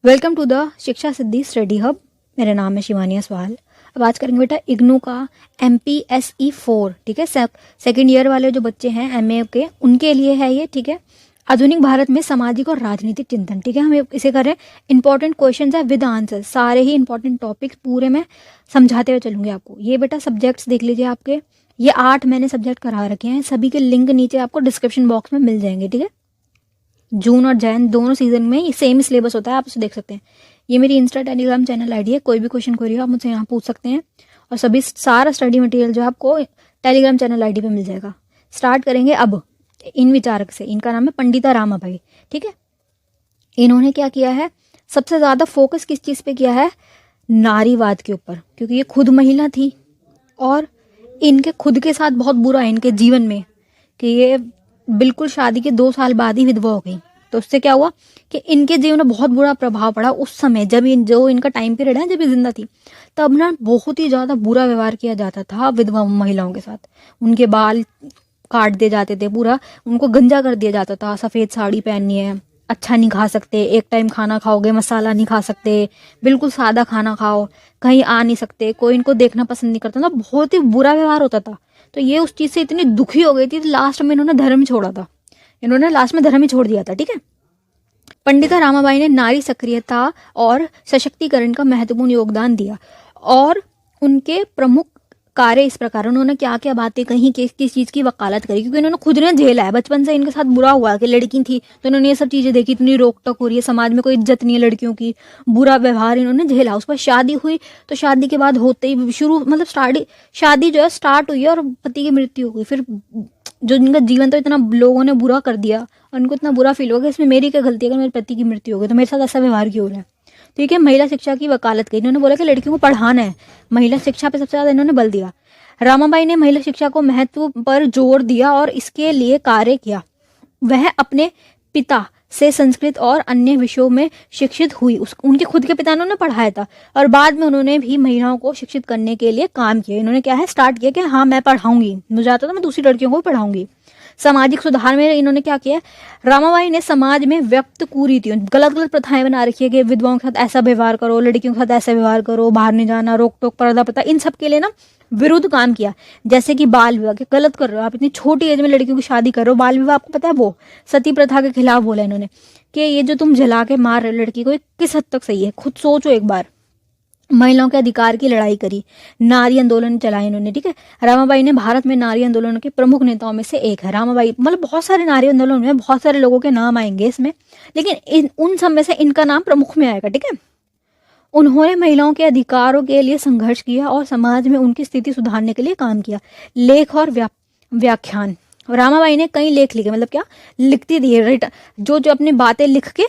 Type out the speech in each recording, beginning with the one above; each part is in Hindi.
वेलकम टू द शिक्षा सिद्धि स्टडी हब। मेरा नाम है शिवानी असवाल। अब आज करेंगे बेटा इग्नू का MPSE 4। ठीक है, सेकेंड ईयर वाले जो बच्चे हैं MA के, उनके लिए है ये। ठीक है, आधुनिक भारत में सामाजिक और राजनीतिक चिंतन। ठीक है, हम इसे कर रहे हैं इंपॉर्टेंट क्वेश्चन है विद आंसर। सारे ही इंपॉर्टेंट टॉपिक्स पूरे में समझाते हुए चलूंगी आपको। ये बेटा सब्जेक्ट्स देख लीजिए आपके, ये 8 मैंने सब्जेक्ट करा रखे हैं। सभी के लिंक नीचे आपको डिस्क्रिप्शन बॉक्स में मिल जाएंगे। ठीक है, जून और जैन दोनों सीजन में ये सेम सिलेबस होता है, आप उसे देख सकते हैं। ये मेरी इंस्टा टेलीग्राम चैनल आईडी है। कोई भी क्वेश्चन क्वेरी हो आप मुझसे यहाँ पूछ सकते हैं, और सभी सारा स्टडी मटेरियल जो है आपको टेलीग्राम चैनल आईडी पे मिल जाएगा। स्टार्ट करेंगे अब इन विचारक से। इनका नाम है पंडिता रामाबाई। ठीक है, इन्होंने क्या किया है, सबसे ज्यादा फोकस किस चीज पे किया है? नारीवाद के ऊपर, क्योंकि ये खुद महिला थी और इनके खुद के साथ बहुत बुरा है इनके जीवन में कि ये बिल्कुल शादी के 2 साल बाद ही विधवा हो गई। तो उससे क्या हुआ कि इनके जीवन में बहुत बुरा प्रभाव पड़ा। उस समय जब जो इनका टाइम पीरियड है, जब ये जिंदा थी, तब ना बहुत ही ज्यादा बुरा व्यवहार किया जाता था विधवा महिलाओं के साथ। उनके बाल काट दिए जाते थे, पूरा उनको गंजा कर दिया जाता था। सफेद साड़ी पहननी है, अच्छा नहीं खा सकते, एक टाइम खाना खाओगे मसाला नहीं खा सकते, बिल्कुल सादा खाना खाओ, कहीं आ नहीं सकते, कोई इनको देखना पसंद नहीं करता था। बहुत ही बुरा व्यवहार होता था। तो ये उस चीज से इतनी दुखी हो गई थी, लास्ट में इन्होंने धर्म छोड़ा था। इन्होंने लास्ट में धर्म ही छोड़ दिया था। ठीक है, पंडिता रामाबाई ने नारी सक्रियता और सशक्तिकरण का महत्वपूर्ण योगदान दिया, और उनके प्रमुख कार्य इस प्रकार, उन्होंने क्या क्या बातें कही, किस चीज की वकालत करी, क्योंकि इन्होंने खुद ने झेला है। बचपन से इनके साथ बुरा हुआ कि लड़की थी, तो इन्होंने ये सब चीजें देखी। इतनी रोक टोक हो रही है, समाज में कोई इज्जत नहीं है लड़कियों की, बुरा व्यवहार इन्होंने झेला। उस पर शादी हुई, तो शादी के बाद होते ही शादी जो है स्टार्ट हुई और पति की मृत्यु हो गई। फिर जो इनका जीवन तो इतना लोगों ने बुरा कर दिया, और उनको इतना बुरा फील हो गया, इसमें मेरी क्या गलती है अगर मेरे पति की मृत्यु हो गई, तो मेरे साथ ऐसा व्यवहार क्यों हो रहा है। ठीक है, महिला शिक्षा की वकालत की। इन्होंने बोला कि लड़कियों को पढ़ाना है, महिला शिक्षा पे सबसे ज्यादा इन्होंने बल दिया। रामाबाई ने महिला शिक्षा को महत्व पर जोर दिया और इसके लिए कार्य किया। वह अपने पिता से संस्कृत और अन्य विषयों में शिक्षित हुई। उनके खुद के पिता ने उन्हें पढ़ाया था, और बाद में उन्होंने भी महिलाओं को शिक्षित करने के लिए काम किया। इन्होंने क्या है, स्टार्ट किया कि हाँ मैं पढ़ाऊंगी, मुझे आता था, मैं दूसरी लड़कियों को भी पढ़ाऊंगी। सामाजिक सुधार में इन्होंने क्या किया, रामाबाई ने समाज में व्यक्त कुरीतियों, गलत गलत प्रथाएं बना रखी है कि विधवाओं के साथ ऐसा व्यवहार करो, लड़कियों के साथ ऐसा व्यवहार करो, बाहर नहीं जाना, रोक टोक, पर्दा प्रथा, इन सब के लिए ना विरुद्ध काम किया। जैसे कि बाल विवाह, के गलत कर रहे हो आप, इतनी छोटी एज में लड़कियों की शादी कर रहे हो। बाल विवाह आपको पता है, वो सती प्रथा के खिलाफ बोला इन्होंने कि ये जो तुम जला के मार रहे हो लड़की को, ये किस हद तक सही है, खुद सोचो एक बार। महिलाओं के अधिकार की लड़ाई करी, नारी आंदोलन चलाए इन्होंने। ठीक है, रामाबाई ने भारत में नारी आंदोलन के प्रमुख नेताओं में से एक है। रामाबाई मतलब बहुत सारे नारी आंदोलन में बहुत सारे लोगों के नाम आएंगे इसमें, लेकिन उन सब में से इनका नाम प्रमुख में आएगा। ठीक है, उन्होंने महिलाओं के अधिकारों के लिए संघर्ष किया और समाज में उनकी स्थिति सुधारने के लिए काम किया। लेख और व्याख्यान, रामाबाई ने कई लेख लिखे, मतलब क्या लिखती थी, जो अपनी बातें लिख के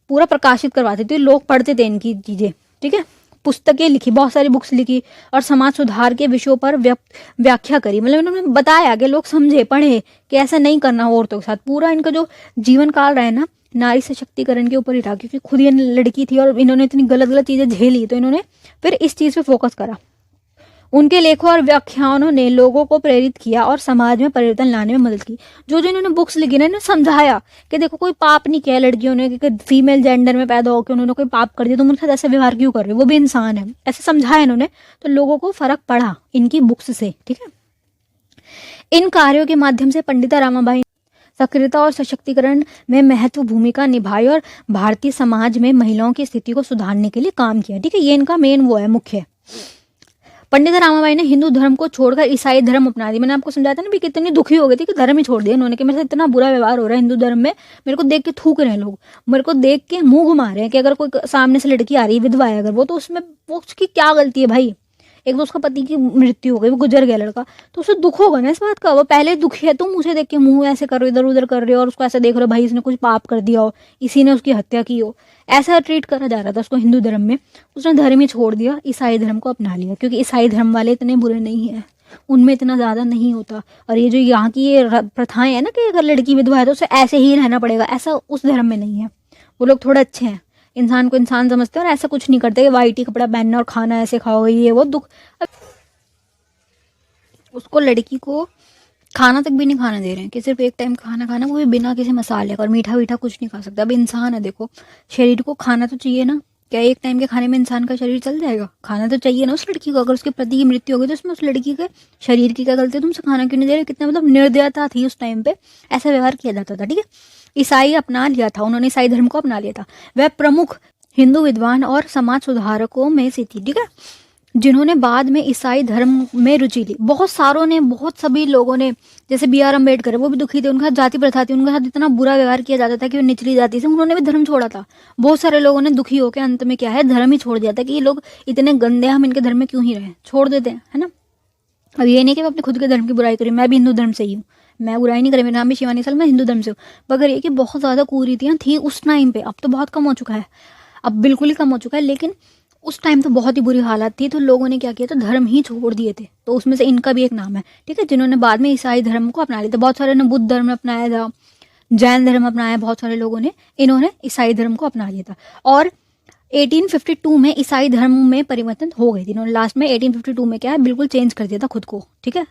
पूरा प्रकाशित करवाती थी, लोग पढ़ते थे इनकी चीजें। ठीक है, पुस्तकें लिखी, बहुत सारी बुक्स लिखी, और समाज सुधार के विषयों पर व्याख्या करी। मतलब इन्होंने बताया कि लोग समझे, पढ़े कि ऐसा नहीं करना औरतों के साथ। पूरा इनका जो जीवन काल रहा है ना, नारी सशक्तिकरण के ऊपर ही रहा, क्योंकि खुद ये लड़की थी और इन्होंने इतनी गलत गलत चीजें झेली, तो इन्होंने फिर इस चीज पे फोकस करा। उनके लेखों और व्याख्यानों ने लोगों को प्रेरित किया और समाज में परिवर्तन लाने में मदद की। जो जो इन्होंने बुक्स लिखी ना, इन्होंने समझाया कि देखो कोई पाप नहीं किया लड़कियों ने, कि फीमेल जेंडर में पैदा होकर उन्होंने कोई पाप कर दिया, तुम उनके साथ ऐसे व्यवहार क्यों कर रहे हो, वो भी इंसान है, ऐसे समझाया इन्होंने। तो लोगों को फर्क पड़ा इनकी बुक्स से। ठीक है, इन कार्यों के माध्यम से पंडिता रामाबाई सक्रियता और सशक्तिकरण में महत्व भूमिका निभाई और भारतीय समाज में महिलाओं की स्थिति को सुधारने के लिए काम किया। ठीक है, ये इनका मेन वो है, मुख्य। पंडिता रामाबाई ने हिंदू धर्म को छोड़कर ईसाई धर्म अपना दिया। मैंने आपको समझाया था ना भी, कितनी दुखी हो गई थी कि धर्म ही छोड़ दिया इन्होंने, कि मेरे से इतना बुरा व्यवहार हो रहा है हिंदू धर्म में, मेरे को देख के थूक रहे हैं लोग, मेरे को देख के मुंह घुमा रहे हैं कि अगर कोई सामने से लड़की आ रही है विधवा है अगर वो, तो उसमें वो उसकी क्या गलती है भाई। एक तो उसका पति की मृत्यु हो गई, वो गुजर गया लड़का, तो उसे दुख होगा ना इस बात का। वो पहले दुखी है, तुम मुझे देख के मुंह ऐसे कर रहे हो, इधर उधर कर रहे हो, और उसको ऐसे देख रहे हो भाई इसने कुछ पाप कर दिया हो, इसी ने उसकी हत्या की हो, ऐसा ट्रीट करा जा रहा था उसको हिंदू धर्म में। उसने धर्म ही छोड़ दिया, ईसाई धर्म को अपना लिया, क्योंकि ईसाई धर्म वाले इतने बुरे नहीं है, उनमें इतना ज्यादा नहीं होता। और ये जो यहाँ की ये प्रथाएं है ना कि अगर लड़की विधवा है तो उसे ऐसे ही रहना पड़ेगा, ऐसा उस धर्म में नहीं है। वो लोग थोड़े अच्छे हैं, इंसान को इंसान समझते हैं, और ऐसा कुछ नहीं करते कि वाइट ही कपड़ा पहनना और खाना ऐसे खाओगे, ये वो दुख। उसको लड़की को खाना तक भी नहीं खाना दे रहे हैं कि सिर्फ एक टाइम खाना खाना, वो भी बिना किसी मसाले का, और मीठा वीठा कुछ नहीं खा सकता। अब इंसान है देखो, शरीर को खाना तो चाहिए ना। क्या एक टाइम के खाने में इंसान का शरीर चल जाएगा? खाना तो चाहिए ना उस लड़की को। अगर उसके पति की मृत्यु हो गई तो उसमें उस लड़की के शरीर की क्या गलती है? तुमसे खाना क्यों नहीं दे रहे? कितना मतलब निर्दयता थी उस टाइम पे, ऐसा व्यवहार किया जाता था। ठीक है, ईसाई अपना लिया था उन्होंने, ईसाई धर्म को अपना लिया था। वह प्रमुख हिंदू विद्वान और समाज सुधारकों में से थी। ठीक है, जिन्होंने बाद में ईसाई धर्म में रुचि ली। बहुत सारों ने, बहुत सभी लोगों ने, जैसे बी आर अम्बेडकर, वो भी दुखी थे, उनका जाति प्रथा थी, उनके साथ इतना बुरा व्यवहार किया जाता था कि वो निचली जाति से, उन्होंने भी धर्म छोड़ा था। बहुत सारे लोगों ने दुखी होकर अंत में क्या है, धर्म ही छोड़ दिया था कि ये लोग इतने गंदे हैं, हम इनके धर्म में क्यों ही रहे, छोड़ देते हैं, है ना। अब ये नहीं कि मैं अपने खुद के धर्म की बुराई करी, मैं भी हिंदू धर्म से ही हूँ, मैं बुराई नहीं करी, मेरा नाम भी शिवानी सल, मैं हिंदू धर्म से हूँ, मगर ये कि बहुत ज़्यादा कुरीतियाँ थी उस टाइम पे। अब तो बहुत कम हो चुका है, अब बिल्कुल ही कम हो चुका है, लेकिन उस टाइम तो बहुत ही बुरी हालत थी। तो लोगों ने क्या किया था, धर्म ही छोड़ दिए थे। तो उसमें से इनका भी एक नाम है। ठीक है, जिन्होंने बाद में ईसाई धर्म को अपना लिया था। बहुत सारे ने बुद्ध धर्म अपनाया था, जैन धर्म अपनाया, बहुत सारे लोगों ने, इन्होंने ईसाई धर्म को अपना लिया था। और 1852 में ईसाई धर्म में परिवर्तन हो गई थी। इन्होंने लास्ट में 1852 में क्या है, बिल्कुल चेंज कर दिया था खुद को। ठीक है,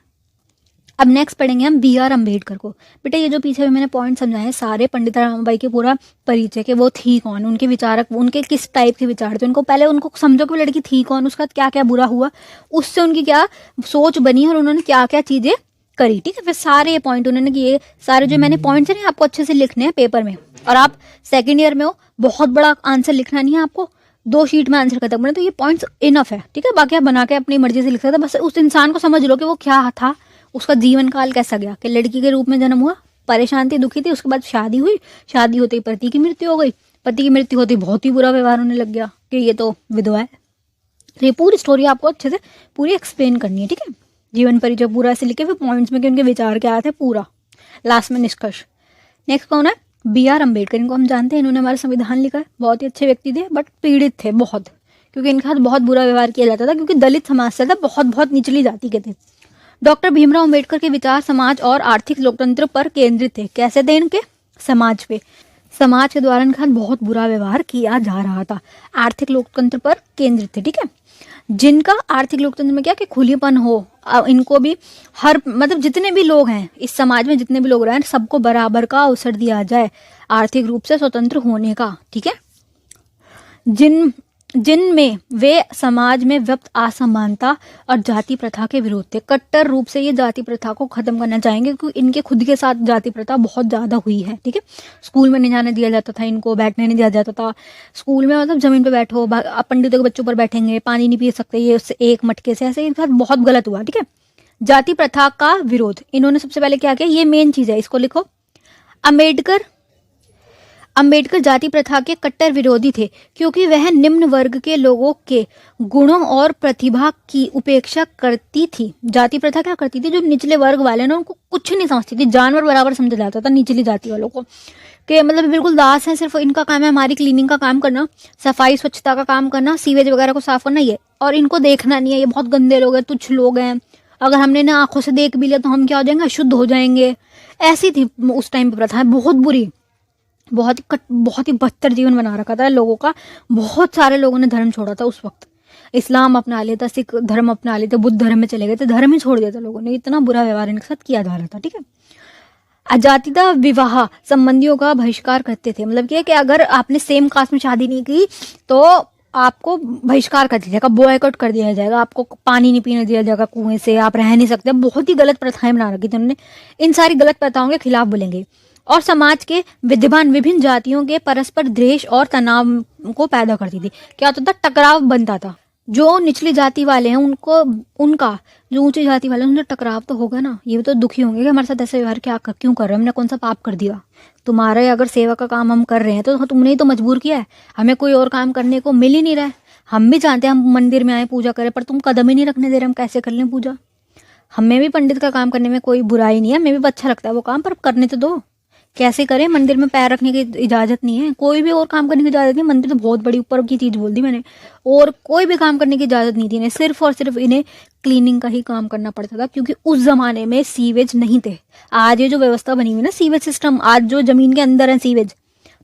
अब नेक्स्ट पढ़ेंगे हम बी आर अम्बेडकर को। बेटा ये जो पीछे मैंने पॉइंट समझाए सारे पंडित रामाबाई के पूरा परिचय के, वो थी कौन, उनके विचारक, उनके किस टाइप के विचार थे, उनको पहले उनको समझो कि वो लड़की थी कौन, उसका क्या क्या बुरा हुआ, उससे उनकी क्या सोच बनी और उन्होंने क्या क्या चीजें करी। ठीक है, फिर सारे पॉइंट उन्होंने किए, सारे जो मैंने पॉइंट्स हैं आपको अच्छे से लिखने हैं पेपर में। और आप सेकेंड ईयर में हो, बहुत बड़ा आंसर लिखना नहीं है आपको, 2 शीट में आंसर खत्म करना, तो ये पॉइंट्स इनफ है। ठीक है, बाकी आप बना के अपनी मर्जी से लिख सकते, बस उस इंसान को समझ लो कि वो क्या था, उसका जीवन काल कैसा गया, कि लड़की के रूप में जन्म हुआ, परेशान थी, दुखी थी, उसके बाद शादी हुई, शादी होते ही पति की मृत्यु हो गई, पति की मृत्यु होती बहुत ही बुरा व्यवहार होने लग गया कि ये तो विधवा है। तो ये पूरी स्टोरी आपको अच्छे से पूरी एक्सप्लेन करनी है। ठीक है, जीवन परिचय पूरा ऐसे लिखे हुए पॉइंट्स में कि उनके विचार क्या थे, पूरा लास्ट में निष्कर्ष। नेक्स्ट कौन है, बी आर अम्बेडकर। इनको हम जानते हैं, इन्होंने हमारा संविधान लिखा है। बहुत ही अच्छे व्यक्ति थे, बट पीड़ित थे बहुत, क्योंकि इनके साथ बहुत बुरा व्यवहार किया जाता था, क्योंकि दलित समाज से था, बहुत बहुत निचली जाति के थे। डॉक्टर भीमराव अंबेडकर के विचार समाज और आर्थिक लोकतंत्र पर केंद्रित थे। कैसे थे इनके, समाज पे, समाज के द्वारा इनके साथ बहुत बुरा व्यवहार किया जा रहा था, आर्थिक लोकतंत्र पर केंद्रित थे। ठीक है, जिनका आर्थिक लोकतंत्र में क्या कि खुलीपन हो, इनको भी हर मतलब जितने भी लोग हैं इस समाज में, जितने भी लोग रहे हैं, सबको बराबर का अवसर दिया जाए आर्थिक रूप से स्वतंत्र होने का। ठीक है, जिनमें वे समाज में व्यक्त असमानता और जाति प्रथा के विरोध थे। कट्टर रूप से ये जाति प्रथा को खत्म करना चाहेंगे, क्योंकि इनके खुद के साथ जाति प्रथा बहुत ज्यादा हुई है। ठीक है, स्कूल में नहीं जाने दिया जाता था, इनको बैठने नहीं दिया जाता था स्कूल में, मतलब जमीन पे बैठो, पंडितों के बच्चों पर बैठेंगे, पानी नहीं पी सकते ये उससे एक मटके से, ऐसे इनके साथ बहुत गलत हुआ। ठीक है, जाति प्रथा का विरोध, इन्होंने सबसे पहले क्या किया, ये मेन चीज है, इसको लिखो। अंबेडकर जाति प्रथा के कट्टर विरोधी थे, क्योंकि वह निम्न वर्ग के लोगों के गुणों और प्रतिभा की उपेक्षा करती थी। जाति प्रथा क्या करती थी, जो निचले वर्ग वाले ना उनको कुछ नहीं समझती थी, जानवर बराबर समझा जाता था निचली जाति वालों को, कि मतलब बिल्कुल दास है, सिर्फ इनका काम है हमारी क्लीनिंग का काम करना, सफाई स्वच्छता का काम करना, सीवेज वगैरह को साफ करना, ये, और इनको देखना नहीं है, ये बहुत गंदे लोग हैं, तुच्छ लोग हैं, अगर हमने ना आंखों से देख भी लिया तो हम क्या हो जाएंगे, अशुद्ध हो जाएंगे। ऐसी थी उस टाइम पे प्रथा, बहुत बुरी, बहुत ही बदतर जीवन बना रखा था लोगों का। बहुत सारे लोगों ने धर्म छोड़ा था उस वक्त, इस्लाम अपना लिया था, सिख धर्म अपना लिए थे, बुद्ध धर्म में चले गए थे, धर्म ही छोड़ दिया था लोगों ने, इतना बुरा व्यवहार इनके साथ किया जा रहा था। ठीक है, अजातिता विवाह संबंधियों का बहिष्कार करते थे, मतलब कि अगर आपने सेम कास्ट में शादी नहीं की तो आपको बहिष्कार कर दिया जाएगा, बॉयकॉट कर दिया जाएगा, आपको पानी नहीं पीने दिया जाएगा कुएं से, आप रह नहीं सकते। बहुत ही गलत प्रथाएं बना रखी थी उन्होंने, इन सारी गलत प्रथाओं के खिलाफ बोलेंगे। और समाज के विद्यमान विभिन्न जातियों के परस्पर द्वेष और तनाव को पैदा करती थी। क्या होता था, टकराव बनता था, जो निचली जाति वाले हैं उनको, उनका जो ऊंची जाति वाले हैं उनसे टकराव तो होगा ना, ये भी तो दुखी होंगे कि हमारे साथ ऐसे व्यवहार क्यों कर रहे हैं, हमने कौन सा पाप कर दिया, तुम्हारे अगर सेवा का काम हम कर रहे हैं तो तुमने ही तो मजबूर किया है, हमें कोई और काम करने को मिल ही नहीं रहा है, हम भी चाहते हैं हम मंदिर में आए पूजा करें, पर तुम कदम ही नहीं रखने दे रहे, हम कैसे कर लें पूजा। हमें भी पंडित का काम करने में कोई बुराई नहीं है, हमें भी अच्छा लगता है वो काम, पर करने तो दो, कैसे करें, मंदिर में पैर रखने की इजाजत नहीं है, कोई भी और काम करने की इजाजत नहीं, मंदिर तो बहुत बड़ी ऊपर की चीज बोल दी मैंने, और कोई भी काम करने की इजाजत नहीं थी इन्हें, सिर्फ और सिर्फ इन्हें क्लीनिंग का ही काम करना पड़ता था, क्योंकि उस जमाने में सीवेज नहीं थे। आज ये जो व्यवस्था बनी हुई ना सीवेज सिस्टम, आज जो जमीन के अंदर है सीवेज,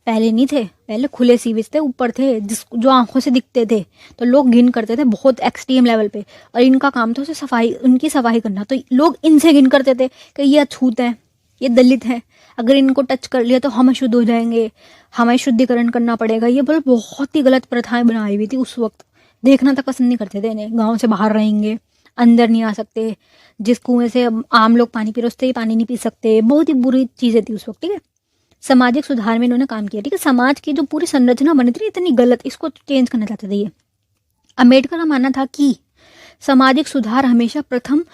पहले नहीं थे, पहले खुले सी बीच थे, ऊपर थे, जो आंखों से दिखते थे, तो लोग घिन करते थे बहुत एक्सट्रीम लेवल पे। और इनका काम था उसे सफाई, उनकी सफाई करना, तो लोग इनसे घिन करते थे कि ये अछूत हैं, ये दलित हैं, अगर इनको टच कर लिया तो हम अशुद्ध हो जाएंगे, हमें शुद्धिकरण करना पड़ेगा। ये बोल बहुत ही गलत प्रथाएं बनाई हुई थी उस वक्त। देखना तक पसंद नहीं करते थे इन्हें। गाँव से बाहर रहेंगे, अंदर नहीं आ सकते, जिस कुएं से आम लोग पानी पी रहे उससे ही पानी नहीं पी सकते। बहुत ही बुरी चीजें थी उस वक्त, ठीक है। सामाजिक सुधार में इन्होंने काम किया, ठीक है। समाज की जो पूरी संरचना बनी थी इतनी गलत, इसको चेंज करना चाहते थे ये। अम्बेडकर का मानना था कि सामाजिक सुधार हमेशा प्रथम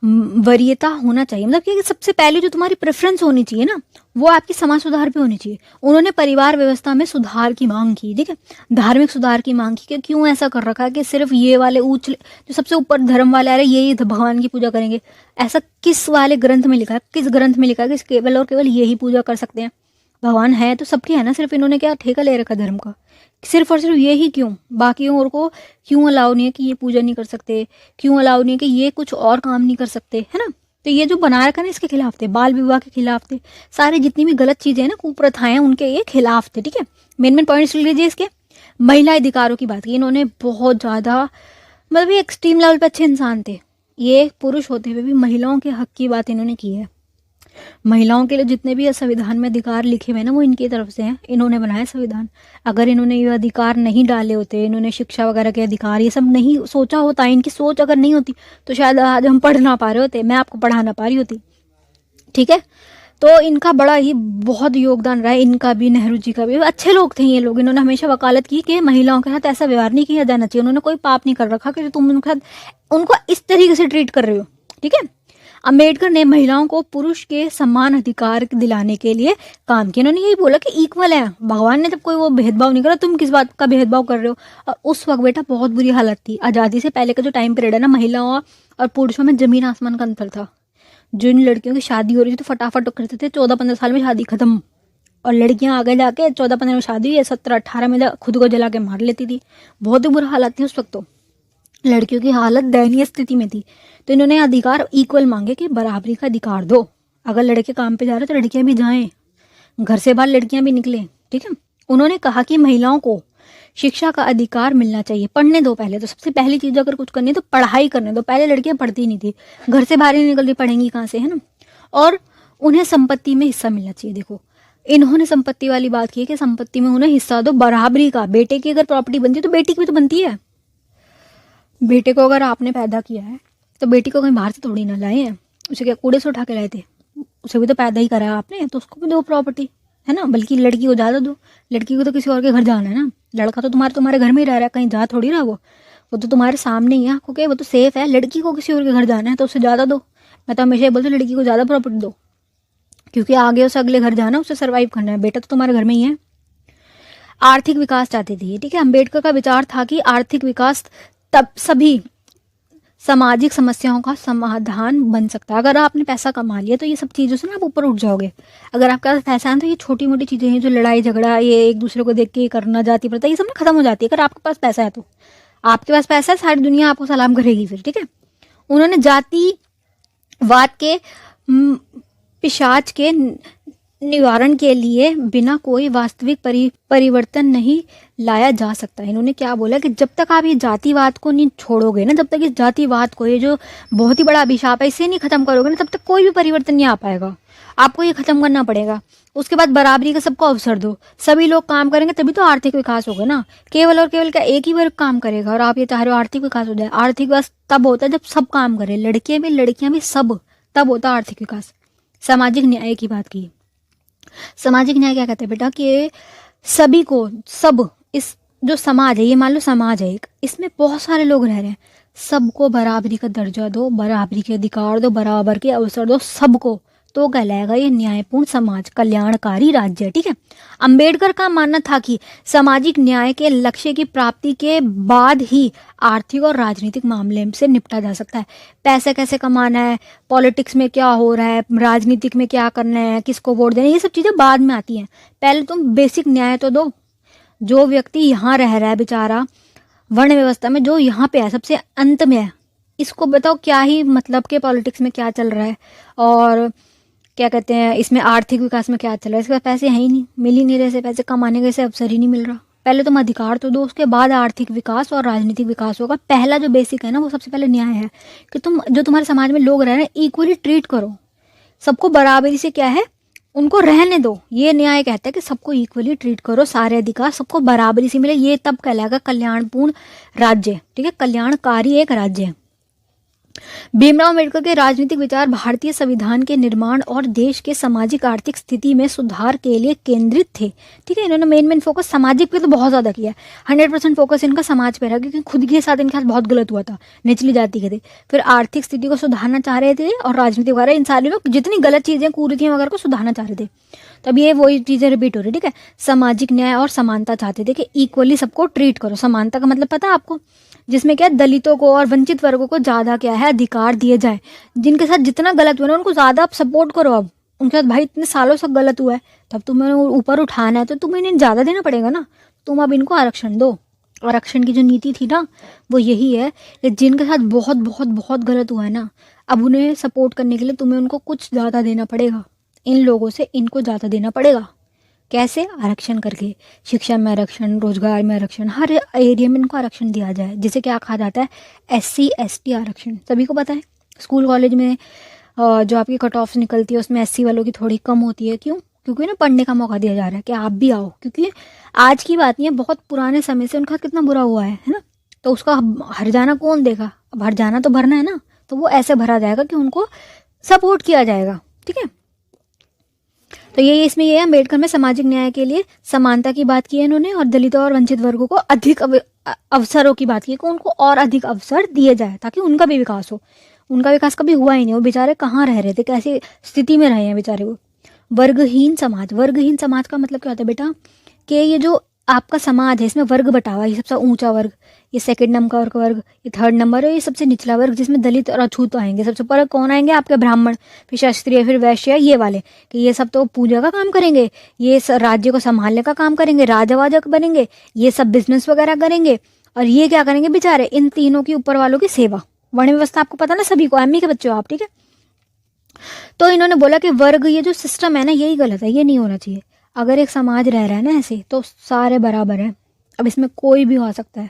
वरीयता होना चाहिए, मतलब कि सबसे पहले जो तुम्हारी प्रेफरेंस होनी चाहिए ना, वो आपकी समाज सुधार पे होनी चाहिए। उन्होंने परिवार व्यवस्था में सुधार की मांग की, ठीक है। धार्मिक सुधार की मांग की कि क्यों ऐसा कर रखा है कि सिर्फ ये वाले ऊंच जो सबसे ऊपर धर्म वाले आ रहे यही भगवान की पूजा करेंगे। ऐसा किस वाले ग्रंथ में लिखा है, किस ग्रंथ में लिखा है कि केवल और केवल यही पूजा कर सकते हैं? भगवान है तो सबके है ना, सिर्फ इन्होंने क्या ठेका ले रखा धर्म का? सिर्फ और सिर्फ ये ही क्यों? बाकियों और को क्यों अलाउ नहीं है कि ये पूजा नहीं कर सकते? क्यों अलाउ नहीं है कि ये कुछ और काम नहीं कर सकते, है ना? तो ये जो बना रखा ना इसके खिलाफ थे, बाल विवाह के खिलाफ थे, सारे जितनी भी गलत चीजें हैं ना, कुप्रथाएं, उनके ये खिलाफ थे, ठीक है। मेन पॉइंट्स ले लीजिए इसके। महिला अधिकारों की बात की इन्होंने बहुत ज्यादा, मतलब ये एक्सट्रीम लेवल पे अच्छे इंसान थे। ये पुरुष होते हुए भी महिलाओं के हक की बात इन्होंने की है। महिलाओं के लिए जितने भी संविधान में अधिकार लिखे हुए हैं ना, वो इनकी तरफ से हैं। इन्होंने बनाया संविधान। अगर इन्होंने ये अधिकार नहीं डाले होते, इन्होंने शिक्षा वगैरह के अधिकार ये सब नहीं सोचा होता, इनकी सोच अगर नहीं होती तो शायद आज हम पढ़ ना पा रहे होते, मैं आपको पढ़ा ना पा रही होती, ठीक है। तो इनका बड़ा ही बहुत योगदान रहा है, इनका भी, नेहरू जी का भी। अच्छे लोग थे ये लोग। इन्होंने हमेशा वकालत की कि महिलाओं के साथ ऐसा व्यवहार नहीं किया जाना चाहिए। उन्होंने कोई पाप नहीं कर रखा कि तुम उनके साथ उनको इस तरीके से ट्रीट कर रहे हो, ठीक है। अम्बेडकर ने महिलाओं को पुरुष के समान अधिकार दिलाने के लिए काम किया। इन्होंने यही बोला कि इक्वल है। भगवान ने जब कोई वो भेदभाव नहीं करा, तुम किस बात का भेदभाव कर रहे हो? और उस वक्त बेटा बहुत बुरी हालत थी। आज़ादी से पहले का जो टाइम पीरियड है ना, महिलाओं और पुरुषों में जमीन आसमान का अंतर था। जिन लड़कियों की शादी हो रही थी तो फटाफट करते थे, 14-15 साल में शादी खत्म। और लड़कियां आगे जाके 14-15 में शादी हुई, 17-18 में खुद को जला के मार लेती थी। बहुत ही बुरा हालत थी उस वक्त। तो लड़कियों की हालत दयनीय स्थिति में थी। तो इन्होंने अधिकार इक्वल मांगे कि बराबरी का अधिकार दो। अगर लड़के काम पे जा रहे तो लड़कियां भी जाएं, घर से बाहर लड़कियां भी निकलें, ठीक है। उन्होंने कहा कि महिलाओं को शिक्षा का अधिकार मिलना चाहिए। पढ़ने दो पहले, तो सबसे पहली चीज अगर कुछ करनी है तो पढ़ाई करने दो। पहले लड़कियां पढ़ती नहीं थी, घर से बाहर ही निकल रही, पढ़ेंगी कहाँ से, है ना। और उन्हें संपत्ति में हिस्सा मिलना चाहिए। देखो इन्होंने संपत्ति वाली बात की कि संपत्ति में उन्हें हिस्सा दो बराबरी का। बेटे की अगर प्रॉपर्टी बनती है तो बेटी की भी तो बनती है। बेटे को अगर आपने पैदा किया है तो बेटी को कहीं बाहर से थोड़ी ना लाए हैं, उसे क्या कूड़े से उठा के लाए थे? उसे भी तो पैदा ही करा आपने, तो उसको भी दो प्रॉपर्टी, है ना। बल्कि लड़की को ज्यादा दो। लड़की को तो किसी और के घर जाना है ना, लड़का तो तुम्हारे घर में ही रह रहा है, कहीं जा थोड़ी रहा। वो तो तुम्हारे सामने ही है आंखों के, वो तो सेफ है। लड़की को किसी और के घर जाना है तो उसे ज्यादा दो। मैं तो हमेशा बोलती हूँ लड़की को ज्यादा प्रॉपर्टी दो, क्योंकि आगे उसे अगले घर जाना, उसे सर्वाइव करना है। बेटा तो तुम्हारे घर में ही है। आर्थिक विकास चाहती थी, ठीक है। अम्बेडकर का विचार था कि आर्थिक विकास तब सभी सामाजिक समस्याओं का समाधान बन सकता है। अगर आपने पैसा कमा लिया तो ये सब चीज़ों से ना आप ऊपर उठ जाओगे। अगर आपके पास पैसा है तो ये छोटी मोटी चीज़ें हैं जो लड़ाई झगड़ा, ये एक दूसरे को देख के करना, जाति प्रथा, ये सब ना खत्म हो जाती है। अगर आपके पास पैसा है तो आपके पास पैसा है, सारी दुनिया आपको सलाम करेगी फिर, ठीक है। उन्होंने जातिवाद के पिशाच के निवारण के लिए बिना कोई वास्तविक परिवर्तन नहीं लाया जा सकता। इन्होंने क्या बोला कि जब तक आप ये जातिवाद को नहीं छोड़ोगे ना, जब तक इस जातिवाद को, ये जो बहुत ही बड़ा अभिशाप है, इसे नहीं खत्म करोगे ना, तब तक कोई भी परिवर्तन नहीं आ पाएगा। आपको ये खत्म करना पड़ेगा। उसके बाद बराबरी का सबको अवसर दो। सभी लोग काम करेंगे तभी तो आर्थिक विकास होगा ना। केवल और केवल क्या एक ही वर्ग काम करेगा और आप ये चाह रहे हो आर्थिक विकास हो जाए? आर्थिक विकास तब होता है जब सब काम करें, लड़कियां भी सब, तब होता है आर्थिक विकास। सामाजिक न्याय की बात की। सामाजिक न्याय क्या कहते हैं बेटा कि सभी को, सब, इस जो समाज है, ये मान लो समाज है एक, इसमें बहुत सारे लोग रह रहे हैं, सबको बराबरी का दर्जा दो, बराबरी के अधिकार दो, बराबर के अवसर दो सबको, तो कहलाएगा ये न्यायपूर्ण समाज, कल्याणकारी राज्य, ठीक है। अंबेडकर का मानना था कि सामाजिक न्याय के लक्ष्य की प्राप्ति के बाद ही आर्थिक और राजनीतिक मामले से निपटा जा सकता है। पैसे कैसे कमाना है, पॉलिटिक्स में क्या हो रहा है, राजनीतिक में क्या करना है, किसको वोट देना, ये सब चीजें बाद में आती हैं। पहले तुम बेसिक न्याय तो दो। जो व्यक्ति यहाँ रह रहा है बेचारा वर्ण व्यवस्था में, जो यहाँ पे है सबसे अंत में है, इसको बताओ क्या ही मतलब के पॉलिटिक्स में क्या चल रहा है और क्या कहते हैं, इसमें आर्थिक विकास में क्या चल रहा है, इसके पास पैसे हैं ही नहीं, मिल ही नहीं रहे, पैसे कमाने का इसे अवसर ही नहीं मिल रहा। पहले तुम अधिकार तो दो, उसके बाद आर्थिक विकास और राजनीतिक विकास होगा। पहला जो बेसिक है ना, वो सबसे पहले न्याय है कि तुम जो तुम्हारे समाज में लोग रह रहे हैं इक्वली ट्रीट करो, सबको बराबरी से क्या है उनको रहने दो। ये न्याय कहता है कि सबको इक्वली ट्रीट करो, सारे अधिकार सबको बराबरी से मिले, ये तब कहलाएगा कल्याणपूर्ण राज्य, ठीक है, कल्याणकारी एक राज्य है। भीमराव अम्बेडकर के राजनीतिक विचार भारतीय संविधान के निर्माण और देश के सामाजिक आर्थिक स्थिति में सुधार के लिए केंद्रित थे, ठीक है। इन्होंने मेन फोकस सामाजिक पे तो बहुत ज्यादा किया, 100% फोकस इनका समाज पे रहा, क्योंकि खुद के साथ इनके साथ बहुत गलत हुआ था, निचली जाति के थे, फिर आर्थिक स्थिति को सुधारना चाह रहे थे और राजनीतिक वगैरह इन सारी लोग जितनी गलत चीजें कुरीतियां वगैरह को सुधारना चाह रहे थे। तब ये वही चीजें रिपीट हो रही, ठीक है। सामाजिक न्याय और समानता चाहते थे कि इक्वली सबको ट्रीट करो। समानता का मतलब पता है आपको, जिसमें क्या दलितों को और वंचित वर्गों को ज्यादा क्या है अधिकार दिए जाए, जिनके साथ जितना गलत हुआ ना उनको ज्यादा आप सपोर्ट करो। अब उनके साथ भाई इतने सालों से गलत हुआ है, तब तुम्हें ऊपर उठाना है तो तुम्हें इन्हें ज्यादा देना पड़ेगा ना, तुम अब इनको आरक्षण दो। आरक्षण की जो नीति थी ना वो यही है कि जिनके साथ बहुत बहुत बहुत गलत हुआ है ना, अब उन्हें सपोर्ट करने के लिए तुम्हें उनको कुछ ज्यादा देना पड़ेगा, इन लोगों से इनको ज्यादा देना पड़ेगा। कैसे? आरक्षण करके, शिक्षा में आरक्षण, रोजगार में आरक्षण, हर एरिया में इनको आरक्षण दिया जाए, जिसे क्या कहा जाता है SC ST आरक्षण। सभी को पता है स्कूल कॉलेज में जो आपकी कट ऑफ निकलती है उसमें SC वालों की थोड़ी कम होती है। क्यों? क्योंकि ना पढ़ने का मौका दिया जा रहा है कि आप भी आओ, क्योंकि आज की बात नहीं है, बहुत पुराने समय से उनका कितना बुरा हुआ है ना, तो उसका हर जाना कौन देगा? अब हर जाना तो भरना है ना, तो वो ऐसे भरा जाएगा कि उनको सपोर्ट किया जाएगा, ठीक है। तो ये इसमें ये अम्बेडकर में सामाजिक न्याय के लिए समानता की बात की है इन्होंने, और दलितों और वंचित वर्गों को अधिक अवसरों की बात की कि उनको और अधिक अवसर दिए जाए ताकि उनका भी विकास हो। उनका विकास कभी हुआ ही नहीं, वो बेचारे कहाँ रह रहे थे, कैसी स्थिति में रहे हैं बेचारे वो। वर्गहीन समाज, वर्गहीन समाज का मतलब क्या होता है बेटा कि ये जो आपका समाज है इसमें वर्ग बटा हुआ है, ये सबसे ऊंचा वर्ग, ये सेकंड नंबर का वर्ग, ये थर्ड नंबर है, ये सबसे निचला वर्ग जिसमें दलित और अछूत आएंगे। सबसे ऊपर कौन आएंगे? आपके ब्राह्मण, फिर क्षत्रिय, फिर वैश्य, ये वाले कि ये सब तो पूजा का काम करेंगे, ये राज्य को संभालने का काम करेंगे, राजा वाजा बनेंगे, ये सब बिजनेस वगैरह करेंगे, और ये क्या करेंगे बेचारे? इन तीनों की ऊपर वालों की सेवा। वर्ण व्यवस्था आपको पता ना, सभी को, ME के बच्चे हो आप, ठीक है। तो इन्होंने बोला कि वर्ग ये जो सिस्टम है ना यही गलत है, ये नहीं होना चाहिए। अगर एक समाज रह रहा है ना ऐसे तो सारे बराबर हैं, अब इसमें कोई भी हो सकता है,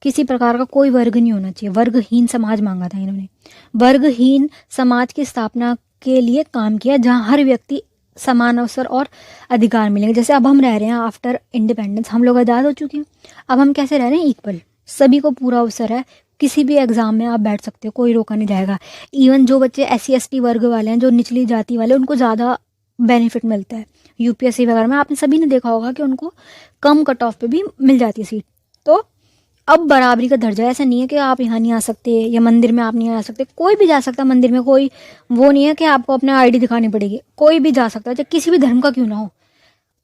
किसी प्रकार का कोई वर्ग नहीं होना चाहिए। वर्गहीन समाज मांगा था इन्होंने। वर्गहीन समाज की स्थापना के लिए काम किया जहां हर व्यक्ति समान अवसर और अधिकार मिलेंगे। जैसे अब हम रह रहे हैं आफ्टर इंडिपेंडेंस, हम लोग आज़ाद हो चुके हैं, अब हम कैसे रह रहे हैं? इक्वल, सभी को पूरा अवसर है, किसी भी एग्जाम में आप बैठ सकते हो, कोई रोका नहीं जाएगा। इवन जो बच्चे SC ST वर्ग वाले हैं, जो निचली जाति वाले, उनको ज़्यादा बेनिफिट मिलता है। UPSC वगैरह में आपने सभी ने देखा होगा कि उनको कम कट ऑफ पे भी मिल जाती है सीट। तो अब बराबरी का दर्जा, ऐसा नहीं है कि आप यहाँ नहीं आ सकते या मंदिर में आप नहीं आ सकते, कोई भी जा सकता है मंदिर में, कोई वो नहीं है कि आपको अपना ID दिखानी पड़ेगी, कोई भी जा सकता है, चाहे किसी भी धर्म का क्यों ना हो,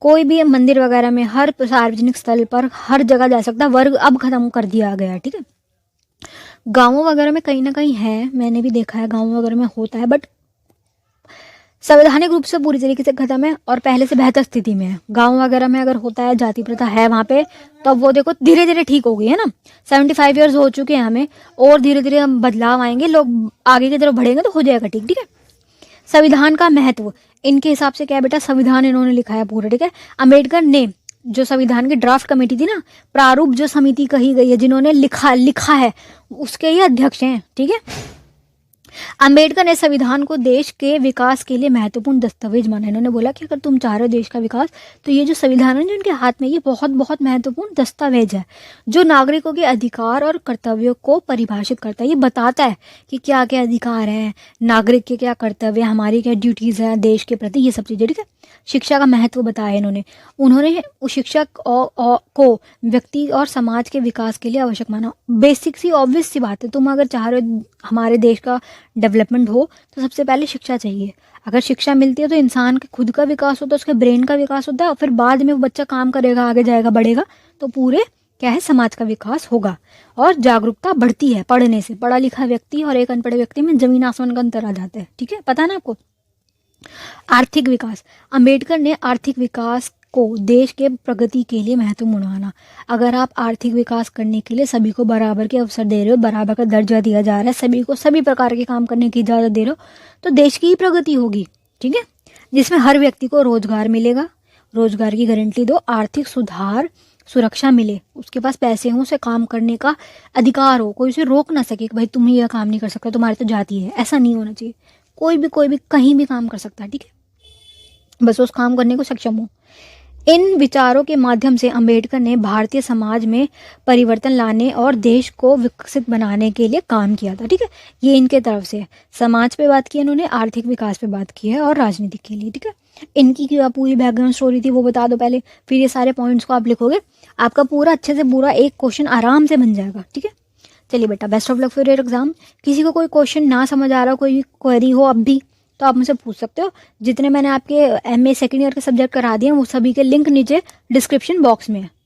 कोई भी मंदिर वगैरह में, हर सार्वजनिक स्थल पर, हर जगह जा सकता है। वर्ग अब खत्म कर दिया गया है, ठीक है। गाँवों वगैरह में कहीं ना कहीं है, मैंने भी देखा है गाँवों वगैरह में होता है, बट संवैधानिक रूप से पूरी तरीके से खत्म है और पहले से बेहतर स्थिति में है। गांव वगैरह में अगर होता है, जाति प्रथा है वहां पे, तो अब वो देखो धीरे धीरे ठीक हो गई है ना। 75 ईयर्स हो चुके हैं हमें, और धीरे धीरे हम बदलाव आएंगे, लोग आगे की तरफ बढ़ेंगे तो हो जाएगा ठीक, ठीक है। संविधान का महत्व, इनके हिसाब से क्या है बेटा, संविधान इन्होंने लिखा है पूरा, ठीक है। अम्बेडकर ने जो संविधान की ड्राफ्ट कमेटी थी ना, प्रारूप जो समिति कही गई है, जिन्होंने लिखा है, उसके ये अध्यक्ष हैं, ठीक है। अंबेडकर ने संविधान को देश के विकास के लिए महत्वपूर्ण दस्तावेज माना। इन्होंने बोला कि अगर तुम चाह रहे हो देश का विकास, तो ये जो संविधान है जिनके हाथ में, ये बहुत बहुत महत्वपूर्ण दस्तावेज है जो नागरिकों के अधिकार और कर्तव्यों को परिभाषित करता है। ये बताता है कि क्या क्या अधिकार हैं, नागरिक के क्या कर्तव्य, हमारी क्या ड्यूटीज हैं देश के प्रति, ये सब चीजें, ठीक है। शिक्षा का महत्व बताया इन्होंने। उन्होंने उस शिक्षा को व्यक्ति और समाज के विकास के लिए आवश्यक माना। बेसिक सी ऑब्वियस सी बात है, तुम अगर चाह रहे हो हमारे देश का डेवलपमेंट हो तो सबसे पहले शिक्षा चाहिए। अगर शिक्षा मिलती है तो इंसान के खुद का विकास होता है, उसके ब्रेन का विकास होता है, और फिर बाद में वो बच्चा काम करेगा, आगे जाएगा, बढ़ेगा, तो पूरे क्या है, समाज का विकास होगा। और जागरूकता बढ़ती है पढ़ने से। पढ़ा लिखा व्यक्ति और एक अनपढ़ व्यक्ति में जमीन आसमान का अंतर आ जाता है, ठीक है, पता है ना आपको। आर्थिक विकास, अंबेडकर ने आर्थिक विकास को देश के प्रगति के लिए महत्वपूर्ण माना। अगर आप आर्थिक विकास करने के लिए सभी को बराबर के अवसर दे रहे हो, बराबर का दर्जा दिया जा रहा है, सभी को सभी प्रकार के काम करने की इजाजत दे रहे हो, तो देश की ही प्रगति होगी। ठीक है, जिसमें हर व्यक्ति को रोजगार मिलेगा, रोजगार की गारंटी दो, आर्थिक सुधार, सुरक्षा मिले, उसके पास पैसे हों, उसे काम करने का अधिकार हो, कोई उसे रोक ना सके कि भाई तुम यह काम नहीं कर सकते, तुम्हारी तो जाति है, ऐसा नहीं होना चाहिए। कोई भी कहीं भी काम कर सकता है, ठीक है, बस उस काम करने को सक्षम हो। इन विचारों के माध्यम से अंबेडकर ने भारतीय समाज में परिवर्तन लाने और देश को विकसित बनाने के लिए काम किया था, ठीक है। ये इनके तरफ से समाज पे बात की इन्होंने, आर्थिक विकास पे बात की है और राजनीति के लिए, ठीक है। इनकी क्या पूरी बैकग्राउंड स्टोरी थी वो बता दो पहले, फिर ये सारे पॉइंट्स को आप लिखोगे, आपका पूरा अच्छे से पूरा एक क्वेश्चन आराम से बन जाएगा, ठीक है। चलिए बेटा, best of luck for your exam. किसी को कोई क्वेश्चन ना समझ आ रहा, कोई क्वेरी हो अब भी, तो आप मुझसे पूछ सकते हो। जितने मैंने आपके MA सेकेंड ईयर के सब्जेक्ट करा दिए हैं वो सभी के लिंक नीचे डिस्क्रिप्शन बॉक्स में है।